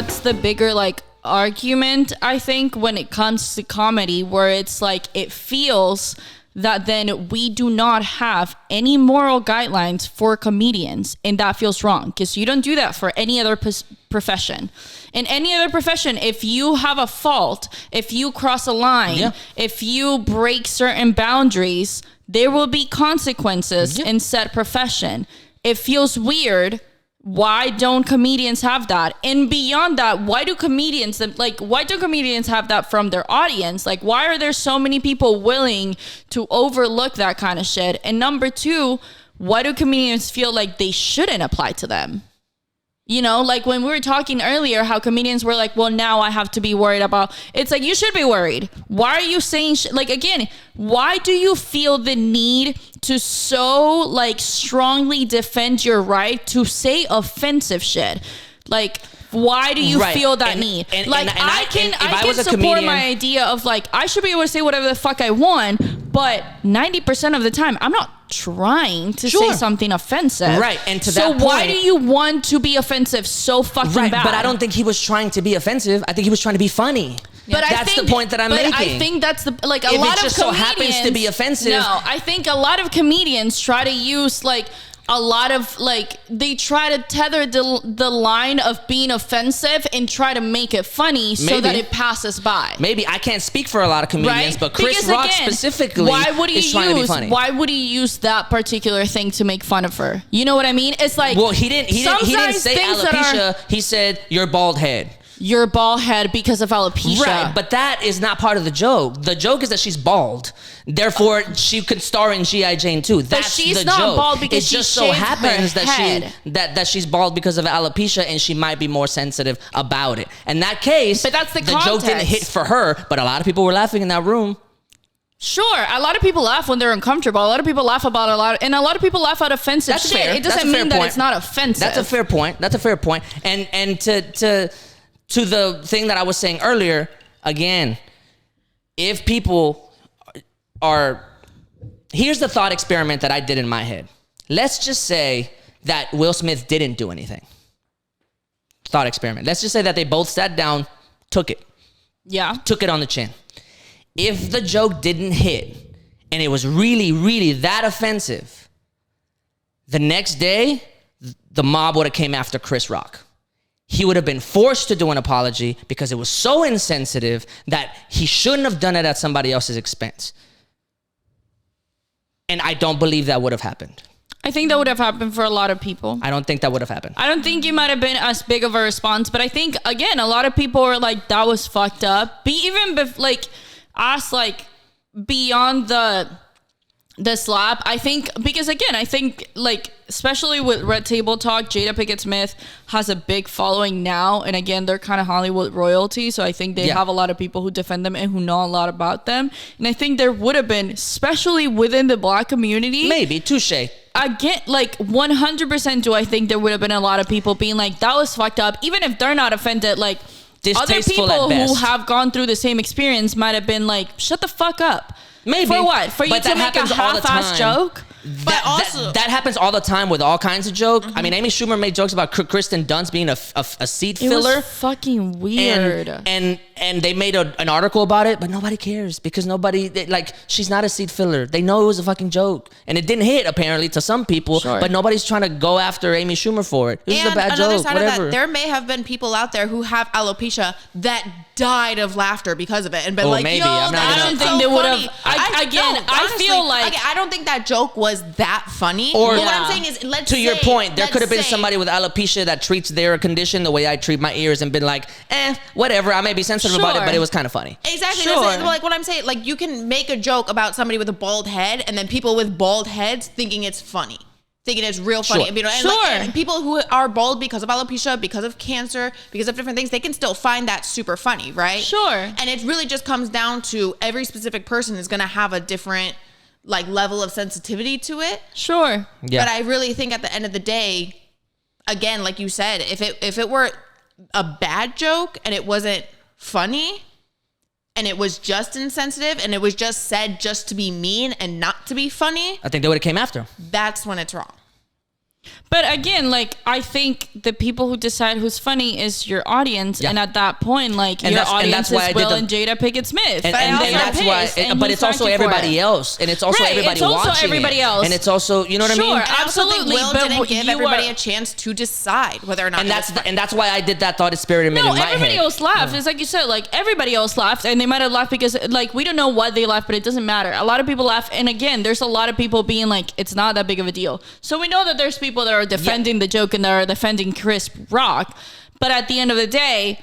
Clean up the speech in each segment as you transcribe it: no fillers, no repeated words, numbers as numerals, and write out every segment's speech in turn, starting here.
that's the bigger like argument, I think, when it comes to comedy, where it's like it feels that then we do not have any moral guidelines for comedians, and that feels wrong because you don't do that for any other profession. In any other profession, if you have a fault, if you cross a line, if you break certain boundaries, there will be consequences in said profession. It feels weird. Why don't comedians have that? And beyond that, why do comedians have that from their audience? Like, why are there so many people willing to overlook that kind of shit? And number two, why do comedians feel like they shouldn't apply to them? You know, like when we were talking earlier, how comedians were like, well, now I have to be worried about, it's like, you should be worried. Why are you saying shit? Like, again, why do you feel the need to so like strongly defend your right to say offensive shit? Like, why do you feel that need? I can support my idea of like, I should be able to say whatever the fuck I want, but 90% of the time, I'm not trying to say something offensive. Right. And to that point, so why do you want to be offensive so fucking bad? But I don't think he was trying to be offensive. I think he was trying to be funny. But that's the point that I'm making. I think that's the, like, a if lot it just of so comedians, happens to be offensive. No, I think a lot of comedians try to use like a lot of like, they try to tether the line of being offensive and try to make it funny so that it passes by. Maybe. I can't speak for a lot of comedians, but Chris Rock specifically is trying to be funny. Why would he use that particular thing to make fun of her? You know what I mean? It's like, well, he didn't say alopecia. He said your bald head. Your bald head because of alopecia. Right, but that is not part of the joke. The joke is that she's bald. Therefore, she could star in G.I. Jane too. That's the joke. She's not bald because she shaved her head. That she's bald because of alopecia, and she might be more sensitive about it. In that case, but that's the joke didn't hit for her, but a lot of people were laughing in that room. Sure, a lot of people laugh when they're uncomfortable. A lot of people laugh about and a lot of people laugh at offensive shit. Fair. It doesn't mean that it's not offensive. That's a fair point. And to the thing that I was saying earlier, again, if people are... Here's the thought experiment that I did in my head. Let's just say that Will Smith didn't do anything. Thought experiment. Let's just say that they both sat down, took it. Yeah. Took it on the chin. If the joke didn't hit, and it was really, really that offensive, the next day, the mob would have came after Chris Rock. He would have been forced to do an apology because it was so insensitive that he shouldn't have done it at somebody else's expense. And I don't believe that would have happened. I think that would have happened for a lot of people. I don't think that would have happened. I don't think you might have been as big of a response, but I think, again, a lot of people were like, that was fucked up. Beyond the slap, I think, because again, I think like, especially with Red Table Talk, Jada Pinkett Smith has a big following now, and again, they're kind of Hollywood royalty, so I think they have a lot of people who defend them and who know a lot about them, and I think there would have been, especially within the Black community, maybe, touche, again, like 100% do I think there would have been a lot of people being like, that was fucked up, even if they're not offended. Like, other people who have gone through the same experience might have been like, shut the fuck up. Maybe. For what? For you to make a half-ass joke? But also that happens all the time with all kinds of jokes. I mean, Amy Schumer made jokes about Kristen Dunst being a seat filler. It was fucking weird. And they made an article about it, but nobody cares because she's not a seat filler. They know it was a fucking joke, and it didn't hit apparently to some people. Sure. But nobody's trying to go after Amy Schumer for it. It was a bad joke. Whatever. That, there may have been people out there who have alopecia that died of laughter because of it, and been like, maybe. Yo, I don't think they would have. I feel like I don't think that joke was that funny. Or what I'm saying is, to your point, there could have been somebody with alopecia that treats their condition the way I treat my ears and been like, whatever. I may be sensitive about it, but it was kind of funny. Exactly. Sure. That's like what I'm saying. Like, you can make a joke about somebody with a bald head, and then people with bald heads thinking it's funny. Thinking it's real funny. Sure. You know, and people who are bald because of alopecia, because of cancer, because of different things, they can still find that super funny, right? Sure. And it really just comes down to every specific person is going to have a different like level of sensitivity to it. Sure. Yeah. But I really think at the end of the day, again, like you said, if it were a bad joke and it wasn't funny and it was just insensitive and it was just said just to be mean and not to be funny, I think they would have came after him. That's when it's wrong. But again, like, I think the people who decide who's funny is your audience, and at that point, like, your audience is Will and Jada Pinkett Smith, and that's why. But it's also everybody else, and it's also everybody watching. It's also everybody else, and it's also, you know what I mean? Absolutely. Will didn't give everybody a chance to decide whether or not. And that's why I did that thought experiment in my head. Everybody else laughed. It's like you said, like, everybody else laughed, and they might have laughed because, like, we don't know what they laughed, but it doesn't matter. A lot of people laugh, and again, there's a lot of people being like, it's not that big of a deal. So we know that there's people that are defending the joke and that are defending Chris Rock, but at the end of the day,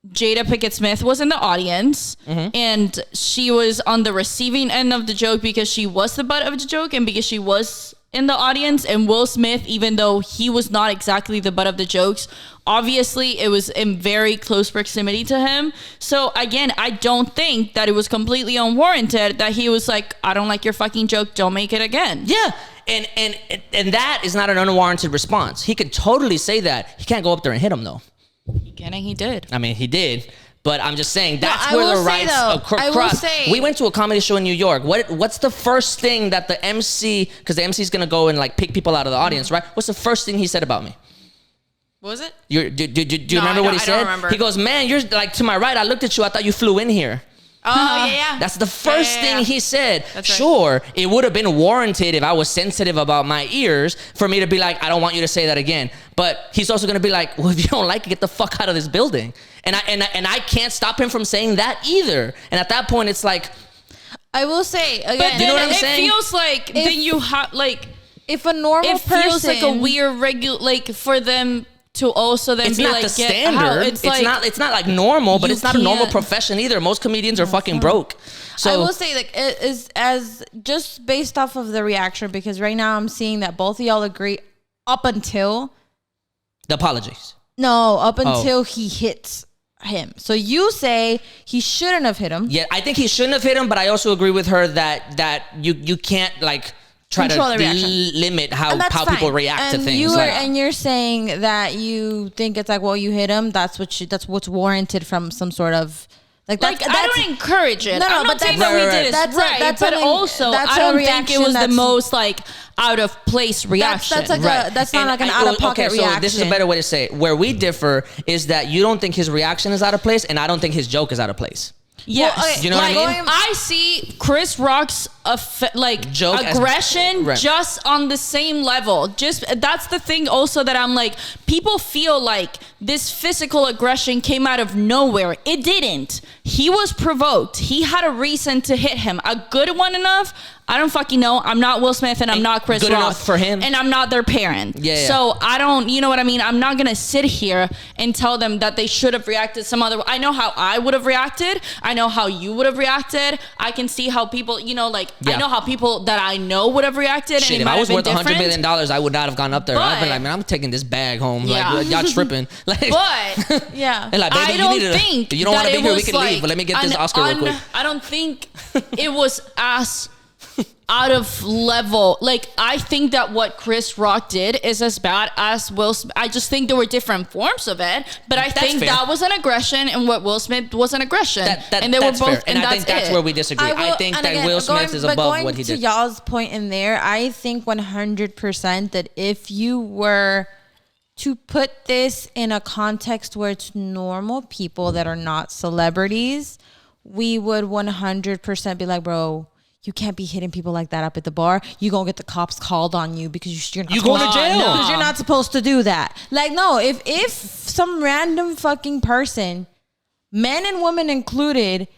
Jada Pinkett Smith was in the audience, and she was on the receiving end of the joke because she was the butt of the joke and because she was in the audience. And Will Smith, even though he was not exactly the butt of the jokes, obviously it was in very close proximity to him. So again, I don't think that it was completely unwarranted that he was like, I don't like your fucking joke, don't make it again. Yeah. And that is not an unwarranted response. He could totally say that. He can't go up there and hit him, though. He can, and he did. I mean, he did. But I'm just saying that's where the rights cross. We went to a comedy show in New York. What's the first thing that the MC, because the MC is gonna go and like pick people out of the audience, right? What's the first thing he said about me? What was it? Do you remember what he said? I don't remember. He goes, "Man, you're like to my right. I looked at you. I thought you flew in here." Oh, yeah. That's the first thing he said. That's right. Sure, it would have been warranted if I was sensitive about my ears for me to be like, I don't want you to say that again. But he's also going to be like, well, if you don't like it, get the fuck out of this building. And I can't stop him from saying that either. And at that point, it's like, I will say, again, but you know what I'm saying? It feels like then you have, like, if a normal person, it feels like a weird like for them to also then it's be not like, the standard. It's not like normal, but it's not a normal profession either. Most comedians are fucking broke. So I will say, like, it is as just based off of the reaction, because right now I'm seeing that both of y'all agree up until the apologies. No, up until he hits him. So you say he shouldn't have hit him. Yeah, I think he shouldn't have hit him, but I also agree with her that you can't like try control to limit how people react to things. And you're saying that you think it's like, well, you hit him. That's what's warranted from some sort of that's I don't encourage it. No, I'm not saying that we did it right, but also I don't think it was the most like out of place reaction. That's not like an out of pocket reaction. So this is a better way to say it. Where we differ is that you don't think his reaction is out of place, and I don't think his joke is out of place. Yes, well, okay, you know what I mean. I see Chris Rock's joke aggression just on the same level. Just that's the thing. Also, that I'm like, people feel like this physical aggression came out of nowhere. It didn't. He was provoked. He had a reason to hit him. A good one enough. I don't fucking know. I'm not Will Smith and I'm not Chris Rock. Good enough for him. And I'm not their parent. Yeah. So I don't, you know what I mean? I'm not going to sit here and tell them that they should have reacted some other way. I know how I would have reacted. I know how you would have reacted. I can see how people, I know how people that I know would have reacted. Shit, and if I was worth $100 different. million, I would not have gone up there. I'd been like, man, I'm taking this bag home. Yeah. Like, y'all tripping. Like, but yeah. And like, baby, I don't think if you don't want to be here, we can like leave. But let me get this Oscar real quick. I don't think it was as out of level. Like, I think that what Chris Rock did is as bad as Will Smith. I just think there were different forms of it, but I think fair. that was an aggression, and what Will Smith was an aggression. And they were both fair. And I think that's where we disagree. I think that Will Smith is above what he did. To y'all's point in there, I think 100% that if you were to put this in a context where it's normal people that are not celebrities, we would 100% be like, bro, you can't be hitting people like that up at the bar. You're going to get the cops called on you because you're not going to jail. Because you're not supposed to do that. Like, no, if some random fucking person, men and women included,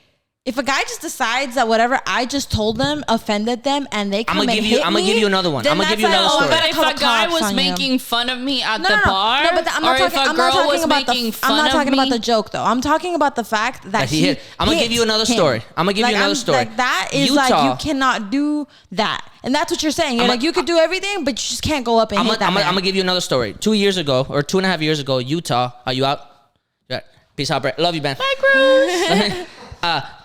if a guy just decides that whatever I just told them offended them and they come and hit me, I'm going to give you another one. I'm going to give you another story. But if a guy was making fun of me at the bar, I'm not talking about the joke though. I'm talking about the fact that he hit. I'm going to give you another story. I'm going to give you another story. Like, that is Utah, like, you cannot do that. And that's what you're saying. You're like, you could do everything, but you just can't go up and hit that man. I'm going to give you another story. 2 years ago, or 2.5 years ago, Utah. Are you out? Yeah. Peace out, Brett. Love you, man. Bye, Cruz.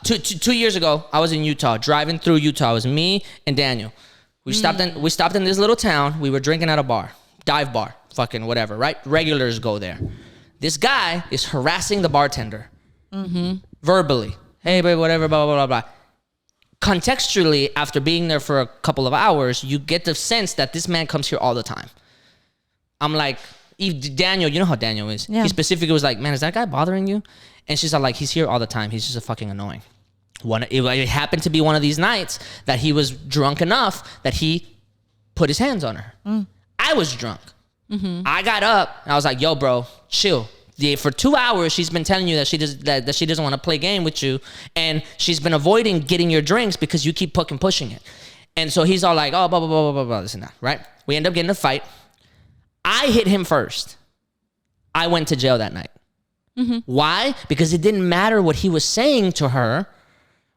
2 years ago, I was in Utah, driving through Utah. It was me and Daniel. We stopped in this little town. We were drinking at a bar, dive bar, fucking whatever, right? Regulars go there. This guy is harassing the bartender, verbally. Hey, babe, whatever, blah, blah, blah, blah. Contextually, after being there for a couple of hours, you get the sense that this man comes here all the time. I'm like, Daniel, you know how Daniel is. Yeah. He specifically was like, man, is that guy bothering you? And she's like, he's here all the time. He's just a fucking annoying. It happened to be one of these nights that he was drunk enough that he put his hands on her. I was drunk. I got up and I was like, yo, bro, chill. For 2 hours, she's been telling you that she doesn't want to play game with you, and she's been avoiding getting your drinks because you keep pushing it. And so he's all like, oh, blah, blah, blah, blah, blah, blah, this and that, right? We end up getting a fight. I hit him first. I went to jail that night. Why? Because it didn't matter what he was saying to her.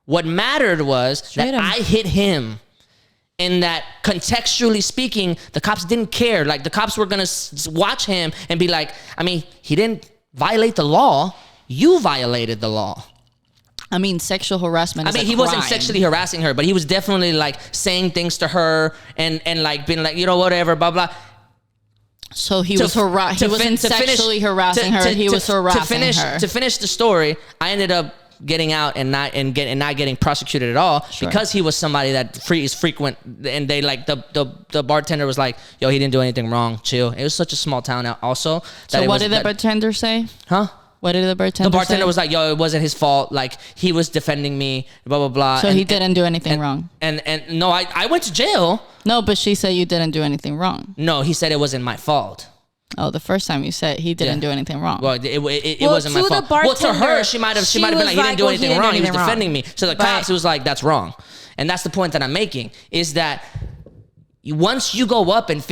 What mattered was that I hit him. And that contextually speaking, the cops didn't care. Like, the cops were going to watch him and be like, I mean, he didn't violate the law. You violated the law. I mean, sexual harassment is he wasn't sexually harassing her, but he was definitely like saying things to her and like being like, whatever, blah, blah. So he wasn't sexually harassing her. He was harassing her. To finish the story, I ended up getting out and not getting prosecuted at all because he was somebody that is frequent, and they like the bartender was like, yo, he didn't do anything wrong, chill. It was such a small town also. So what did the bartender say? Huh? What did the bartender say? The bartender was like, yo, it wasn't his fault. Like, he was defending me, blah, blah, blah. So he didn't do anything wrong. And no, I went to jail. No, but she said you didn't do anything wrong. No, he said it wasn't my fault. Oh, the first time you said he didn't do anything wrong. Well, it wasn't my fault. Well, to her, she might have been like, he didn't do anything wrong. He was defending me. So the cops, it was like, that's wrong. And that's the point that I'm making, is that once you go up and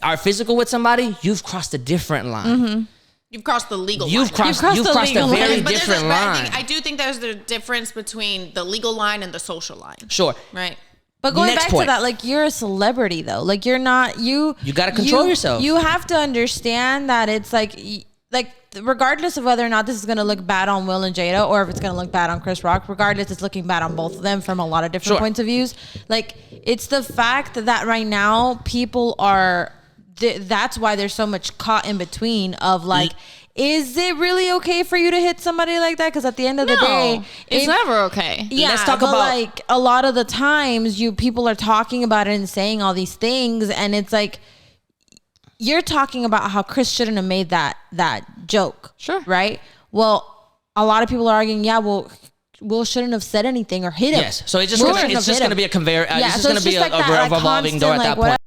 are physical with somebody, you've crossed a different line. You've crossed the legal line. You've crossed a very different line. I do think there's the difference between the legal line and the social line. Sure. Right. But going back to that, like, you're a celebrity though. Like, you're not, you got to control yourself. You have to understand that it's like regardless of whether or not this is going to look bad on Will and Jada, or if it's going to look bad on Chris Rock, regardless, it's looking bad on both of them from a lot of different points of views. Like, it's the fact that right now people are, that's why there's so much caught in between of like, is it really okay for you to hit somebody like that? Because at the end of the day, it's never okay. Yeah, let's talk about, like, a lot of the times people are talking about it and saying all these things, and it's like, you're talking about how Chris shouldn't have made that joke. Sure. Right? Well, a lot of people are arguing, well, Will shouldn't have said anything or hit him. Yes. So it's just going to be a conveyor. It's just going to be a revolving door at that point.